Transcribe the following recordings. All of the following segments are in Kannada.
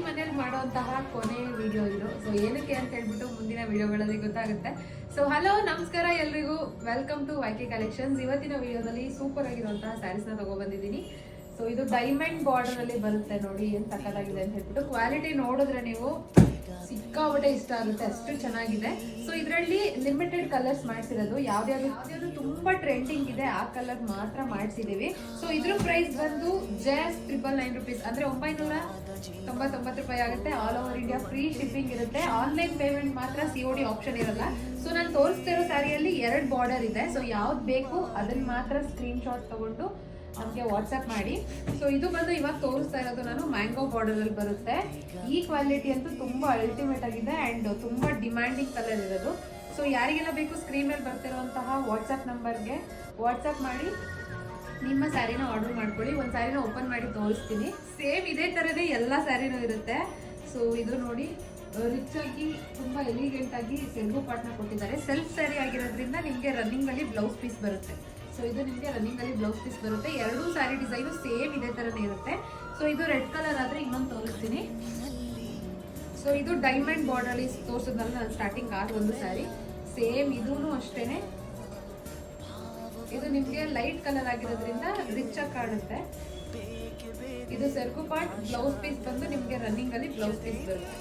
ಮನೇಲಿ ಮಾಡುವಂತಹ ಕೊನೆ ವಿಡಿಯೋ ಇದು. ಸೊ ಏನಕ್ಕೆ ಅಂತ ಹೇಳ್ಬಿಟ್ಟು ಮುಂದಿನ ವಿಡಿಯೋಗಳಲ್ಲಿ ಗೊತ್ತಾಗುತ್ತೆ. ಸೊ ಹಲೋ ನಮಸ್ಕಾರ ಎಲ್ರಿಗೂ, ವೆಲ್ಕಮ್ ಟು ವೈಕೆ ಕಲೆಕ್ಷನ್ಸ್. ಇವತ್ತಿನ ವಿಡಿಯೋದಲ್ಲಿ ಸೂಪರ್ ಆಗಿರುವಂತಹ ಸ್ಯಾರೀಸ್ನ ತಗೊಬಂದಿದ್ದೀನಿ. ಸೊ ಇದು ಡೈಮಂಡ್ ಬಾರ್ಡರ್ ಅಲ್ಲಿ ಬರುತ್ತೆ ನೋಡಿ, ಏನ್ ಸಕ್ಕತ್ತಾಗಿದೆ ಅಂತ ಹೇಳ್ಬಿಟ್ಟು. ಕ್ವಾಲಿಟಿ ನೋಡಿದ್ರೆ ನೀವು ಸಿಕ್ಕಾಪಟ್ಟೆ ಇಷ್ಟ ಆಗುತ್ತೆ, ಅಷ್ಟು ಚೆನ್ನಾಗಿದೆ. ಸೊ ಇದರಲ್ಲಿ ಲಿಮಿಟೆಡ್ ಕಲರ್ಸ್ ಮಾಡಿಸಿರೋದು, ಯಾವ್ದಾದ್ರು ತುಂಬಾ ಟ್ರೆಂಡಿಂಗ್ ಇದೆ ಆ ಕಲರ್ ಮಾತ್ರ ಮಾಡಿಸಿದೀವಿ. ಸೊ ಇದ್ರ ಪ್ರೈಸ್ ಬಂದು ಜಸ್ಟ್ 999 rupees, ಅಂದ್ರೆ 999 ರೂಪಾಯಿ ಆಗುತ್ತೆ. All over India free shipping ಇರುತ್ತೆ. ಆನ್ಲೈನ್ ಪೇಮೆಂಟ್ ಮಾತ್ರ, COD ಆಪ್ಷನ್ ಇರಲ್ಲ. ಸೊ ನಾನು ತೋರಿಸ್ತಿರೋ ಸ್ಯಾರಿಯಲ್ಲಿ 2 ಬಾರ್ಡರ್ ಇದೆ. ಸೊ ಯಾವ್ದು ಬೇಕು ಅದನ್ನ ಮಾತ್ರ ಸ್ಕ್ರೀನ್ ಶಾಟ್ ತಗೊಂಡು ನಮಗೆ ವಾಟ್ಸಪ್ ಮಾಡಿ. ಸೊ ಇದು ಬಂದು ಇವಾಗ ತೋರಿಸ್ತಾ ಇರೋದು ನಾನು ಮ್ಯಾಂಗೋ ಬಾರ್ಡರ್ ಅಲ್ಲಿ ಬರುತ್ತೆ. ಈ ಕ್ವಾಲಿಟಿ ಅಂತೂ ತುಂಬಾ ಅಲ್ಟಿಮೇಟ್ ಆಗಿದೆ ಅಂಡ್ ತುಂಬಾ ಡಿಮ್ಯಾಂಡಿಂಗ್ ಕಲರ್ ಇರೋದು. ಸೊ ಯಾರಿಗೆಲ್ಲ ಬೇಕು ಸ್ಕ್ರೀನ್ ಮೇಲೆ ಬರ್ತಿರುವಂತಹ ವಾಟ್ಸಪ್ ನಂಬರ್ಗೆ ವಾಟ್ಸಪ್ ಮಾಡಿ ನಿಮ್ಮ ಸ್ಯಾರಿನ ಆರ್ಡರ್ ಮಾಡ್ಕೊಳ್ಳಿ. ಒಂದು ಸ್ಯಾರಿನ ಓಪನ್ ಮಾಡಿ ತೋರಿಸ್ತೀನಿ. ಸೇಮ್ ಇದೇ ಥರನೇ ಎಲ್ಲ ಸ್ಯಾರಿನೂ ಇರುತ್ತೆ. ಸೊ ಇದು ನೋಡಿ, ರಿಚ್ ಆಗಿ ತುಂಬಾ ಎಲಿಗೆಂಟ್ ಆಗಿ ಸೆಲ್ಫು ಪಾಟ್ನ ಕೊಟ್ಟಿದ್ದಾರೆ. ಸೆಲ್ಫ್ ಸ್ಯಾರಿ ಆಗಿರೋದ್ರಿಂದ ನಿಮಗೆ ರನ್ನಿಂಗ್ ಅಲ್ಲಿ ಬ್ಲೌಸ್ ಪೀಸ್ ಬರುತ್ತೆ. ಸೊ ಇದು ನಿಮಗೆ ರನ್ನಿಂಗ್ ಅಲ್ಲಿ ಬ್ಲೌಸ್ ಪೀಸ್ ಬರುತ್ತೆ. 2 ಸ್ಯಾರಿ ಡಿಸೈನು ಸೇಮ್ ಇದೇ ತರನೇ ಇರುತ್ತೆ. ಸೊ ಇದು ರೆಡ್ ಕಲರ್ ಆದ್ರೆ ಇನ್ನೊಂದು ತೋರಿಸ್ತೀನಿ. ಸೊ ಇದು ಡೈಮಂಡ್ ಬಾರ್ಡರ್ ಅಲ್ಲಿ ತೋರಿಸಿದ್ನಲ್ಲ ನಾನು ಸ್ಟಾರ್ಟಿಂಗ್ ಆದ ಒಂದು ಸ್ಯಾರಿ, ಸೇಮ್ ಇದೂ ಅಷ್ಟೇನೆ. ಇದು ನಿಮಗೆ ಲೈಟ್ ಕಲರ್ ಆಗಿರೋದ್ರಿಂದ ರಿಚ್ ಆಗಿ ಕಾಣುತ್ತೆ. ಇದು ಸೆರ್ಕು ಪಾರ್ಟ್, ಬ್ಲೌಸ್ ಪೀಸ್ ಬಂದು ನಿಮಗೆ ರನ್ನಿಂಗ್ ಅಲ್ಲಿ ಬ್ಲೌಸ್ ಪೀಸ್ ಬರುತ್ತೆ.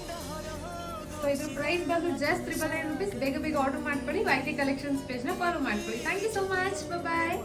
ಸೊ ಇದ್ರ ಪ್ರೈಸ್ ಬಂದು ಜಸ್ಟ್ 999 rupees. ಬೇಗ ಆರ್ಡರ್ ಮಾಡ್ಕೊಳ್ಳಿ. ವೈಕೆ ಕಲೆಕ್ಷನ್ಸ್ ಪೇಜ್ನ ಫಾಲೋ ಮಾಡ್ಕೊಳ್ಳಿ. Thank you so much, bye.